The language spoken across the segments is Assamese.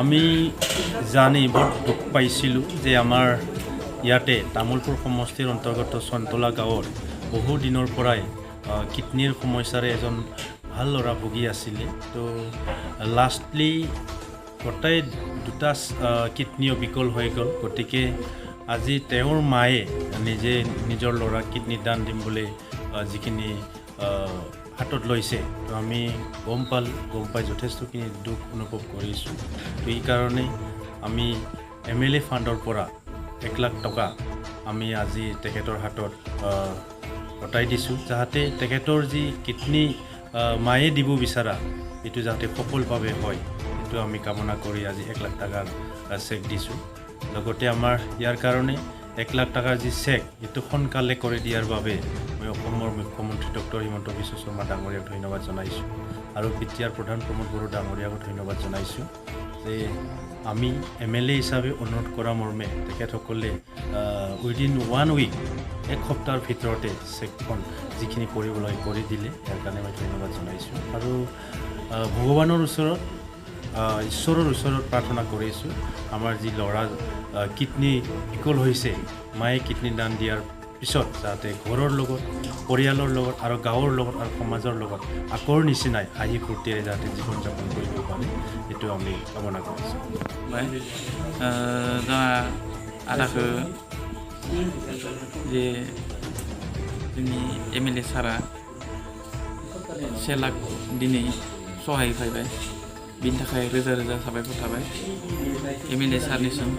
আমি জানি বৰ দুখ পাইছিলোঁ যে আমাৰ ইয়াতে তামোলপুৰ সমষ্টিৰ অন্তৰ্গত সনতলা গাঁৱৰ বহু দিনৰ পৰাই কিডনীৰ সমস্যাৰে এজন ভাল ল'ৰা ভুগি আছিলে। তো লাষ্টলি গোটেই দুটা কিডনীও বিকল হৈ গ'ল। গতিকে আজি তেওঁৰ মায়ে নিজে নিজৰ ল'ৰাক কিডনী দান দিম বুলি যিখিনি হাতত লৈছে, তো আমি গম পাই যথেষ্টখিনি দুখ অনুভৱ কৰিছোঁ। তো এই কাৰণে আমি MLA ফাণ্ডৰ পৰা 1 লাখ টকা আমি আজি তেখেতৰ হাতত গতাই দিছোঁ, যাতে তেখেতৰ যি কিডনী মায়ে দিব বিচৰা এইটো যাতে সফলভাৱে হয়, এইটো আমি কামনা কৰি আজি 1 লাখ টকাৰ চেক দিছোঁ। লগতে আমাৰ ইয়াৰ কাৰণে 1 লাখ টকাৰ যি চেক এইটো সোনকালে কৰি দিয়াৰ বাবে মই অসমৰ মুখ্যমন্ত্ৰী ডক্টৰ হিমন্ত বিশ্ব শৰ্মা ডাঙৰীয়াক ধন্যবাদ জনাইছোঁ আৰু বিটিআৰ প্ৰধান প্ৰমোদ বড়ো ডাঙৰীয়াকো ধন্যবাদ জনাইছোঁ যে আমি MLA হিচাপে অনুৰোধ কৰা মৰ্মে তেখেতসকলে উইদিন 1 উইক 1 সপ্তাহৰ ভিতৰতে চেকখন যিখিনি কৰিবলৈ কৰি দিলে, ইয়াৰ কাৰণে মই ধন্যবাদ জনাইছোঁ আৰু ভগৱানৰ ওচৰত ঈশ্বৰৰ ওচৰত প্ৰাৰ্থনা কৰিছোঁ আমাৰ যি ল'ৰা কিডনী বিকল হৈছে, মায়ে কিডনী দান দিয়াৰ পিছত যাতে ঘৰৰ লগত, পৰিয়ালৰ লগত আৰু গাঁৱৰ লগত আৰু সমাজৰ লগত আগৰ নিচিনাই হাঁহি ফূৰ্তিৰে যাতে জীৱন যাপন কৰিব পাৰে, এইটো আমি কামনা কৰিছোঁ। जोंहा आदाखौ जे जोंनि MLA सारा 1 लाख दिनै सहाय फैबाय, बिनि थाखाय रोजा रोजा साबायखर थाबाय MLA सारनिसिम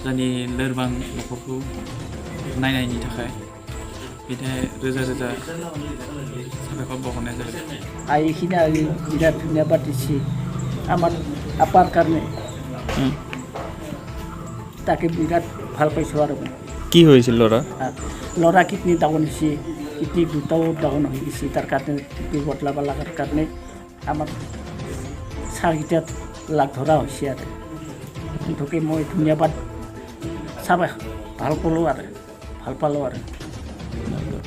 जोंनि लोरबां न'खरखौ नायनायनि थाखाय, बिनि थाखाय रोजा रोजा साबायखर बावहरनाय जाबाय। এইখিনি আমি বিৰাট ধন্যবাদ দিছি আমাৰ আপাৰ কাৰণে, তাকে বিৰাট ভাল পাইছোঁ। আৰু কি হৈছিল ল'ৰা কিডনী ডাউন হৈছে, কিডনী দুটাও ডাউন হৈ গৈছে, তাৰ কাৰণে কিডনী বদলাব লগাৰ কাৰণে আমাৰ চাৰকেইটাত লাগ ধৰা হৈছে আৰু গতিকে মই ধন্যবাদ চাবাই ভাল পালোঁ আৰু ভাল পালোঁ আৰু